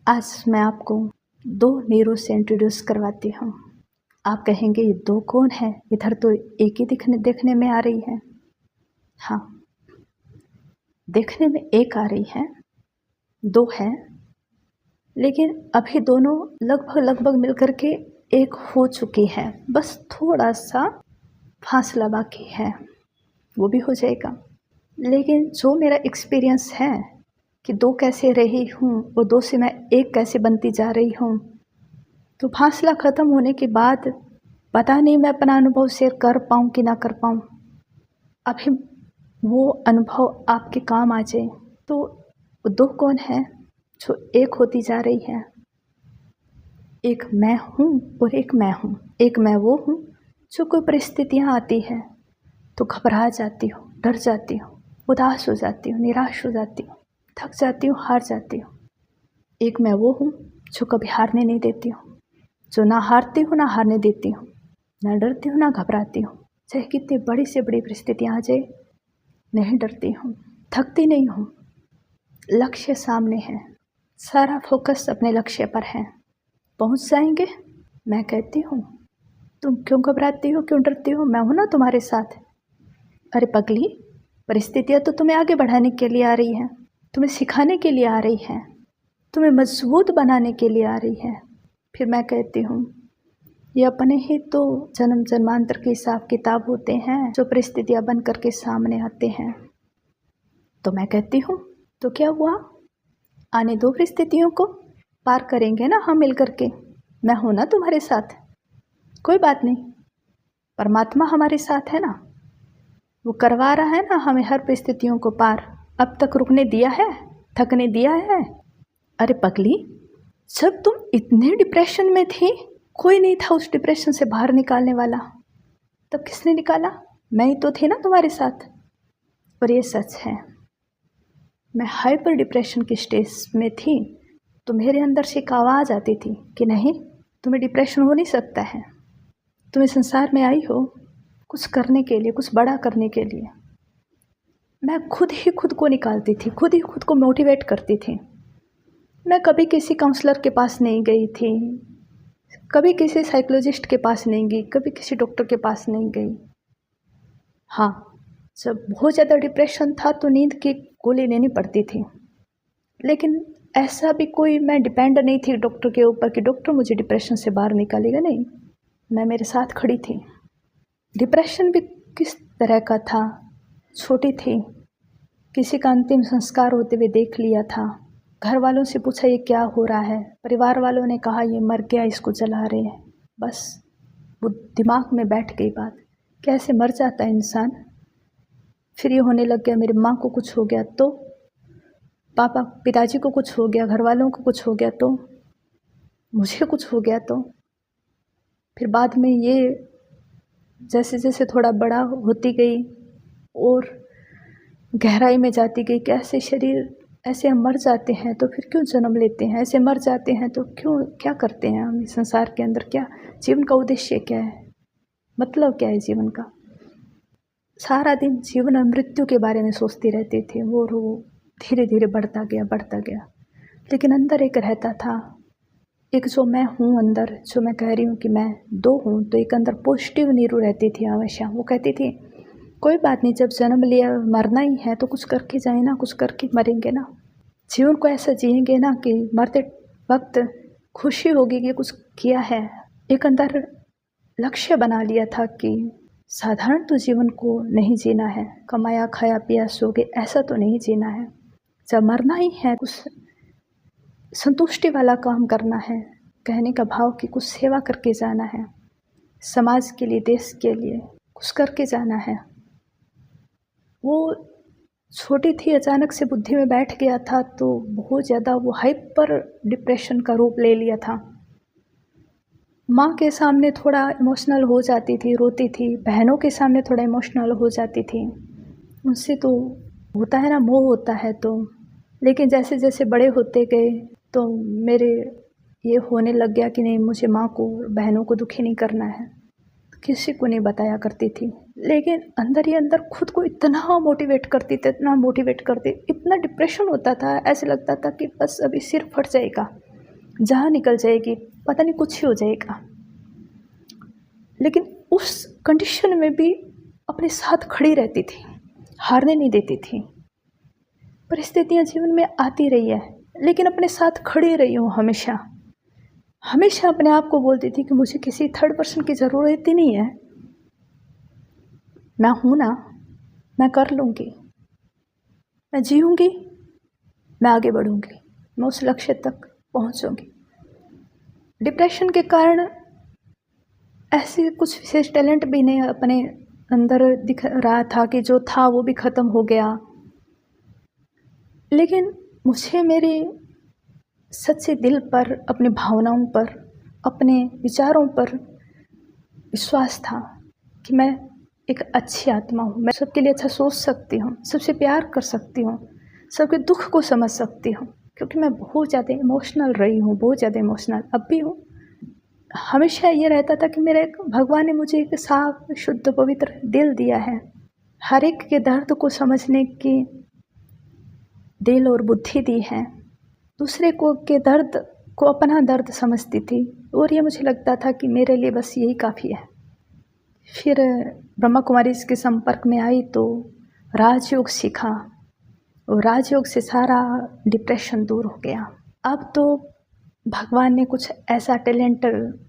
आज मैं आपको 2 नीरू से इंट्रोड्यूस करवाती हूँ। आप कहेंगे ये 2 कौन है? इधर तो एक ही देखने में आ रही है। हाँ, देखने में एक आ रही है, 2 है, लेकिन अभी दोनों लगभग मिलकर के एक हो चुकी है। बस थोड़ा सा फासला बाकी है, वो भी हो जाएगा। लेकिन जो मेरा एक्सपीरियंस है कि 2 कैसे रही हूँ और 2 से मैं एक कैसे बनती जा रही हूँ, तो फासला ख़त्म होने के बाद पता नहीं मैं अपना अनुभव शेयर कर पाऊँ कि ना कर पाऊँ। अभी वो अनुभव आपके काम आ जाए। तो 2 कौन है जो एक होती जा रही है? एक मैं हूँ और एक मैं हूँ। एक मैं वो हूँ जो कोई परिस्थितियाँ आती है तो घबरा जाती हूँ, डर जाती हूँ, उदास हो जाती हूँ, निराश हो जाती हूँ, थक जाती हूँ, हार जाती हूँ। एक मैं वो हूँ जो कभी हारने नहीं देती हूँ, जो ना हारती हूँ ना हारने देती हूँ, ना डरती हूँ ना घबराती हूँ। चाहे कितनी बड़ी से बड़ी परिस्थितियाँ आ जाए, नहीं डरती हूँ, थकती नहीं हूँ। लक्ष्य सामने है, सारा फोकस अपने लक्ष्य पर है। पहुँच जाएंगे। मैं कहती हूँ तुम क्यों घबराती हो, क्यों डरती हो? मैं हूँ ना तुम्हारे साथ। अरे पगली, परिस्थितियाँ तो तुम्हें आगे बढ़ाने के लिए आ रही हैं, तुम्हें सिखाने के लिए आ रही हैं, तुम्हें मजबूत बनाने के लिए आ रही है। फिर मैं कहती हूँ ये अपने ही तो जन्म जन्मांतर के हिसाब किताब होते हैं जो परिस्थितियाँ बन करके सामने आते हैं। तो मैं कहती हूँ तो क्या हुआ, आने दो परिस्थितियों को, पार करेंगे ना हम मिल करके। मैं हूँ ना तुम्हारे साथ, कोई बात नहीं। परमात्मा हमारे साथ है ना, वो करवा रहा है ना हमें हर परिस्थितियों को पार। अब तक रुकने दिया है, थकने दिया है? अरे पगली, जब तुम इतने डिप्रेशन में थी, कोई नहीं था उस डिप्रेशन से बाहर निकालने वाला। तब किसने निकाला? मैं ही तो थी ना तुम्हारे साथ। और ये सच है, मैं हाइपर डिप्रेशन की स्टेज में थी तो मेरे अंदर से एक आवाज़ आती थी कि नहीं, तुम्हें डिप्रेशन हो नहीं सकता है। तुम्हें संसार में आई हो कुछ करने के लिए, कुछ बड़ा करने के लिए। मैं खुद ही खुद को निकालती थी, खुद ही खुद को मोटिवेट करती थी। मैं कभी किसी काउंसलर के पास नहीं गई थी, कभी किसी साइकोलॉजिस्ट के पास नहीं गई, कभी किसी डॉक्टर के पास नहीं गई। हाँ, जब बहुत ज़्यादा डिप्रेशन था तो नींद की गोली लेनी पड़ती थी, लेकिन ऐसा भी कोई मैं डिपेंड नहीं थी डॉक्टर के ऊपर कि डॉक्टर मुझे डिप्रेशन से बाहर निकालेगा। नहीं, मैं मेरे साथ खड़ी थी। डिप्रेशन भी किस तरह का था, छोटी थी, किसी का अंतिम संस्कार होते हुए देख लिया था। घर वालों से पूछा ये क्या हो रहा है, परिवार वालों ने कहा ये मर गया, इसको जला रहे हैं। बस वो दिमाग में बैठ गई बात, कैसे मर जाता है इंसान। फिर ये होने लग गया मेरी माँ को कुछ हो गया तो, पिताजी को कुछ हो गया, घर वालों को कुछ हो गया तो, मुझे कुछ हो गया तो। फिर बाद में ये जैसे जैसे थोड़ा बड़ा होती गई और गहराई में जाती गई, कैसे शरीर ऐसे हम मर जाते हैं तो फिर क्यों जन्म लेते हैं, ऐसे मर जाते हैं तो क्यों, क्या करते हैं हम इस संसार के अंदर, क्या जीवन का उद्देश्य क्या है, मतलब क्या है जीवन का। सारा दिन जीवन और मृत्यु के बारे में सोचती रहती थी। वो धीरे धीरे बढ़ता गया। लेकिन अंदर एक रहता था, एक जो मैं हूँ अंदर, जो मैं कह रही हूँ कि मैं 2 हूँ, तो एक अंदर पॉजिटिव नीरू रहती थी हमेशा। वो कहती थी कोई बात नहीं, जब जन्म लिया मरना ही है तो कुछ करके जाए ना, कुछ करके मरेंगे ना। जीवन को ऐसा जिएंगे ना कि मरते वक्त खुशी होगी कि कुछ किया है। एक अंदर लक्ष्य बना लिया था कि साधारण तो जीवन को नहीं जीना है, कमाया खाया पिया सो गए, ऐसा तो नहीं जीना है। जब मरना ही है कुछ संतुष्टि वाला काम करना है, कहने का भाव कि कुछ सेवा करके जाना है, समाज के लिए, देश के लिए कुछ करके जाना है। वो छोटी थी, अचानक से बुद्धि में बैठ गया था तो बहुत ज़्यादा वो हाइपर डिप्रेशन का रूप ले लिया था। माँ के सामने थोड़ा इमोशनल हो जाती थी, रोती थी, बहनों के सामने थोड़ा इमोशनल हो जाती थी। उनसे तो होता है ना, मोह होता है तो। लेकिन जैसे जैसे बड़े होते गए तो मेरे ये होने लग गया कि नहीं, मुझे माँ को, बहनों को दुखी नहीं करना है। किसी को नहीं बताया करती थी, लेकिन अंदर ही अंदर खुद को इतना मोटिवेट करती थी, इतना डिप्रेशन होता था, ऐसे लगता था कि बस अभी सिर फट जाएगा, जहाँ निकल जाएगी पता नहीं कुछ ही हो जाएगा। लेकिन उस कंडीशन में भी अपने साथ खड़ी रहती थी, हारने नहीं देती थी। परिस्थितियाँ जीवन में आती रही है, लेकिन अपने साथ खड़ी रही हूँ हमेशा। हमेशा अपने आप को बोलती थी कि मुझे किसी थर्ड पर्सन की ज़रूरत ही नहीं है, मैं हूँ ना, मैं कर लूँगी, मैं जीऊँगी, मैं आगे बढ़ूँगी, मैं उस लक्ष्य तक पहुँचूँगी। डिप्रेशन के कारण ऐसे कुछ विशेष टैलेंट भी नहीं अपने अंदर दिख रहा था कि जो था वो भी ख़त्म हो गया। लेकिन मुझे मेरे सच्चे दिल पर, अपनी भावनाओं पर, अपने विचारों पर विश्वास था कि मैं एक अच्छी आत्मा हूँ, मैं सबके लिए अच्छा सोच सकती हूँ, सबसे प्यार कर सकती हूँ, सबके दुख को समझ सकती हूँ, क्योंकि मैं बहुत ज़्यादा इमोशनल रही हूँ, बहुत ज़्यादा इमोशनल अब भी हूँ। हमेशा ये रहता था कि मेरे भगवान ने मुझे एक साफ, शुद्ध, पवित्र दिल दिया है। हर एक के दर्द को समझने की दिल और बुद्धि दी है। दूसरे को के दर्द को अपना दर्द समझती थी और ये मुझे लगता था कि मेरे लिए बस यही काफ़ी है। फिर ब्रह्मा कुमारी के संपर्क में आई तो राजयोग सीखा और राजयोग से सारा डिप्रेशन दूर हो गया। अब तो भगवान ने कुछ ऐसा टैलेंट,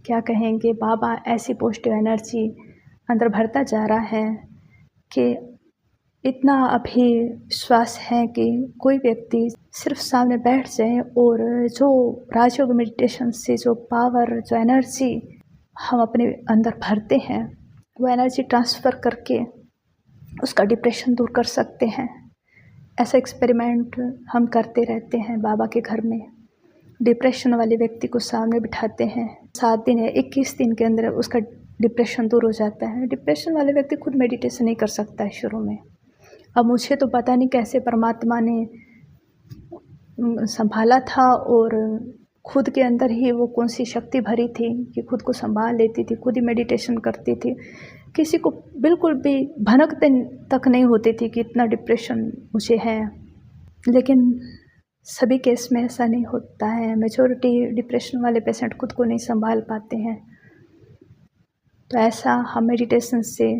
क्या कहेंगे, बाबा ऐसी पॉजिटिव एनर्जी अंदर भरता जा रहा है कि इतना अभी विश्वास है कि कोई व्यक्ति सिर्फ सामने बैठ जाए और जो राजयोग मेडिटेशन से जो पावर, जो एनर्जी हम अपने अंदर भरते हैं, वो एनर्जी ट्रांसफ़र करके उसका डिप्रेशन दूर कर सकते हैं। ऐसा एक्सपेरिमेंट हम करते रहते हैं बाबा के घर में। डिप्रेशन वाले व्यक्ति को सामने बिठाते हैं, 7 दिन या 21 दिन के अंदर उसका डिप्रेशन दूर हो जाता है। डिप्रेशन वाले व्यक्ति खुद मेडिटेशन नहीं कर सकता है शुरू में। अब मुझे तो पता नहीं कैसे परमात्मा ने संभाला था और खुद के अंदर ही वो कौन सी शक्ति भरी थी कि खुद को संभाल लेती थी, खुद ही मेडिटेशन करती थी। किसी को बिल्कुल भी भनक तक नहीं होती थी कि इतना डिप्रेशन मुझे है। लेकिन सभी केस में ऐसा नहीं होता है। मेजॉरिटी डिप्रेशन वाले पेशेंट खुद को नहीं संभाल पाते हैं। तो ऐसा हम मेडिटेशन से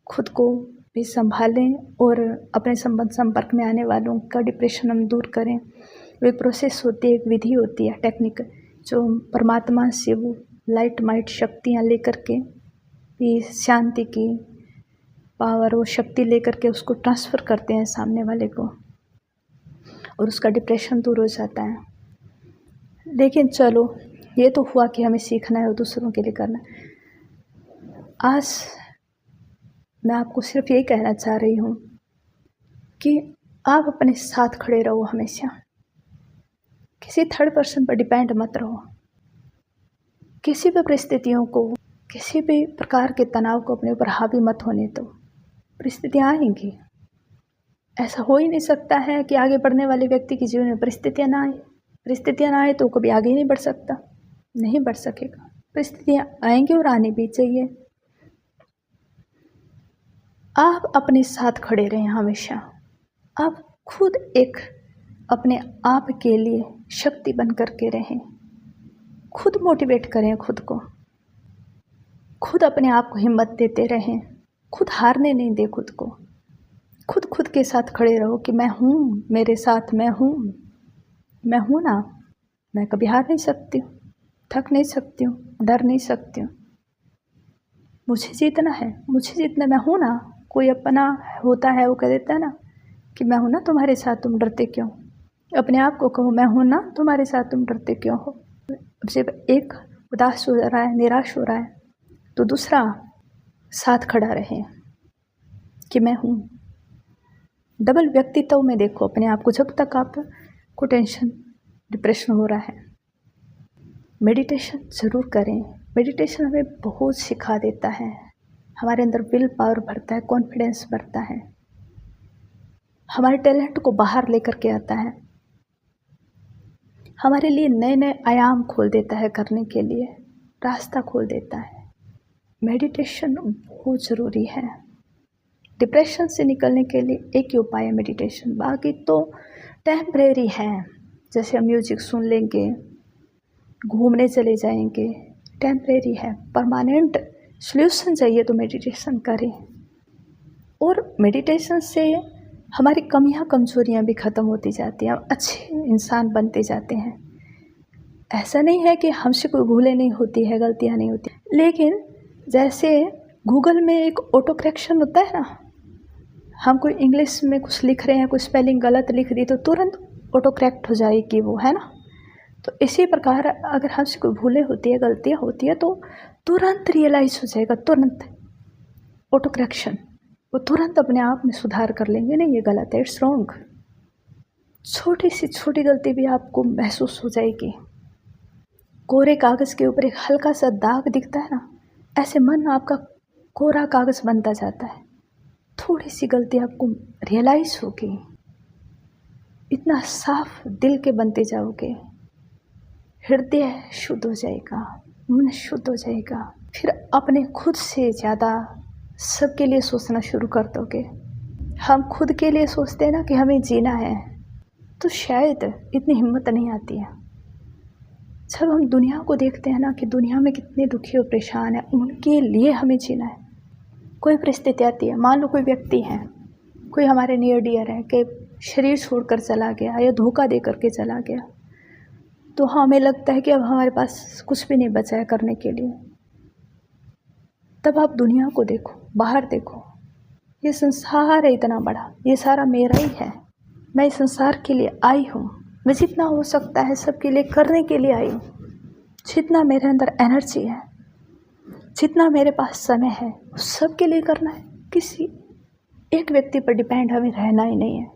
खुद को भी संभालें और अपने संपर्क में आने वालों का डिप्रेशन हम दूर करें। वो एक प्रोसेस होती है, एक विधि होती है, टेक्निक, जो परमात्मा से वो लाइट माइट शक्तियाँ लेकर के, पीस, शांति की पावर और शक्ति लेकर के उसको ट्रांसफ़र करते हैं सामने वाले को और उसका डिप्रेशन दूर हो जाता है। लेकिन चलो, ये तो हुआ कि हमें सीखना है और दूसरों के लिए करना है। आज मैं आपको सिर्फ यही कहना चाह रही हूँ कि आप अपने साथ खड़े रहो हमेशा, किसी थर्ड पर्सन पर डिपेंड मत रहो। किसी भी परिस्थितियों को, किसी भी प्रकार के तनाव को अपने ऊपर हावी मत होने दो। परिस्थितियाँ आएंगी, ऐसा हो ही नहीं सकता है कि आगे बढ़ने वाले व्यक्ति के जीवन में परिस्थितियाँ ना आए। परिस्थितियाँ ना आए तो कभी आगे नहीं बढ़ सकता, नहीं बढ़ सकेगा। परिस्थितियाँ आएंगी और आनी भी चाहिए। आप अपने साथ खड़े रहें हमेशा। आप खुद एक अपने आप के लिए शक्ति बन कर के रहें। खुद मोटिवेट करें खुद को, खुद अपने आप को हिम्मत देते रहें, खुद हारने नहीं दें खुद को। खुद के साथ खड़े रहो कि मैं हूँ, मेरे साथ मैं हूँ ना, मैं कभी हार नहीं सकती हूँ, थक नहीं सकती हूँ, डर नहीं सकती हूँ। मुझे जीतना है, मुझे जीतना, मैं हूँ ना। कोई अपना होता है, वो कह देता है ना कि मैं हूँ ना तुम्हारे साथ, तुम डरते क्यों। अपने आप को कहो, मैं हूँ ना तुम्हारे साथ, तुम डरते क्यों हो। जब एक उदास हो रहा है, निराश हो रहा है, तो दूसरा साथ खड़ा रहे कि मैं हूँ। डबल व्यक्तित्व में देखो अपने आप को जब तक आपको टेंशन, डिप्रेशन हो रहा है। मेडिटेशन ज़रूर करें। मेडिटेशन हमें बहुत सिखा देता है, हमारे अंदर विल पावर बढ़ता है, कॉन्फिडेंस बढ़ता है, हमारे टैलेंट को बाहर लेकर के आता है, हमारे लिए नए नए आयाम खोल देता है, करने के लिए रास्ता खोल देता है। मेडिटेशन बहुत ज़रूरी है। डिप्रेशन से निकलने के लिए एक ही उपाय है मेडिटेशन, बाकी तो टेम्परेरी है। जैसे हम म्यूजिक सुन लेंगे, घूमने चले जाएंगे, टेम्परेरी है। परमानेंट सॉल्यूशन चाहिए तो मेडिटेशन करें। और मेडिटेशन से हमारी कमियां कमजोरियां भी ख़त्म होती जाती हैं, अच्छे इंसान बनते जाते हैं। ऐसा नहीं है कि हमसे कोई भूलें नहीं होती है, गलतियां नहीं होती, लेकिन जैसे गूगल में एक ऑटो करेक्शन होता है ना, हम कोई इंग्लिश में कुछ लिख रहे हैं, कोई स्पेलिंग गलत लिख दी तो तुरंत ऑटो करेक्ट हो जाएगी वो, है ना। तो इसी प्रकार अगर हमसे कोई भूलें होती है, गलतियाँ होती है तो तुरंत रियलाइज़ हो जाएगा, तुरंत ऑटो करेक्शन, वो तुरंत अपने आप में सुधार कर लेंगे, नहीं ये गलत है, इट्स रॉन्ग। छोटी सी छोटी गलती भी आपको महसूस हो जाएगी। कोरे कागज़ के ऊपर एक हल्का सा दाग दिखता है ना, ऐसे मन आपका कोरा कागज़ बनता जाता है। थोड़ी सी गलती आपको रियलाइज़ होगी, इतना साफ दिल के बनते जाओगे, हृदय शुद्ध हो जाएगा, मन शुद्ध हो जाएगा। फिर अपने खुद से ज़्यादा सबके लिए सोचना शुरू कर दोगे। हम खुद के लिए सोचते हैं ना कि हमें जीना है, तो शायद इतनी हिम्मत नहीं आती है। जब हम दुनिया को देखते हैं ना कि दुनिया में कितने दुखी और परेशान है, उनके लिए हमें जीना है। कोई परिस्थिति आती है, मान लो कोई व्यक्ति है, कोई हमारे नियर डियर है कि शरीर छोड़कर चला गया या धोखा दे करके चला गया, तो हमें लगता है कि अब हमारे पास कुछ भी नहीं बचा है करने के लिए। तब आप दुनिया को देखो, बाहर देखो, ये संसार है इतना बड़ा, ये सारा मेरा ही है। मैं इस संसार के लिए आई हूँ, मैं जितना हो सकता है सबके लिए करने के लिए आई हूँ। जितना मेरे अंदर एनर्जी है, जितना मेरे पास समय है, उस सब के लिए करना है। किसी एक व्यक्ति पर डिपेंड हमें रहना ही नहीं है,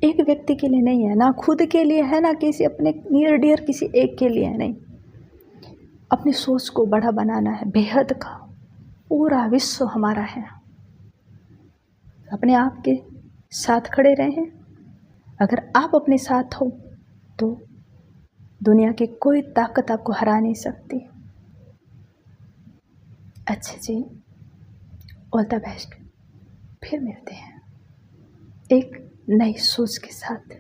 एक व्यक्ति के लिए नहीं है, ना खुद के लिए है, ना किसी अपने नियर डियर किसी एक के लिए नहीं। अपनी सोच को बड़ा बनाना है, बेहद का पूरा विश्व हमारा है। अपने आप के साथ खड़े रहें। अगर आप अपने साथ हो तो दुनिया की कोई ताकत आपको हरा नहीं सकती। अच्छा जी, ऑल द बेस्ट। फिर मिलते हैं एक नई सोच के साथ।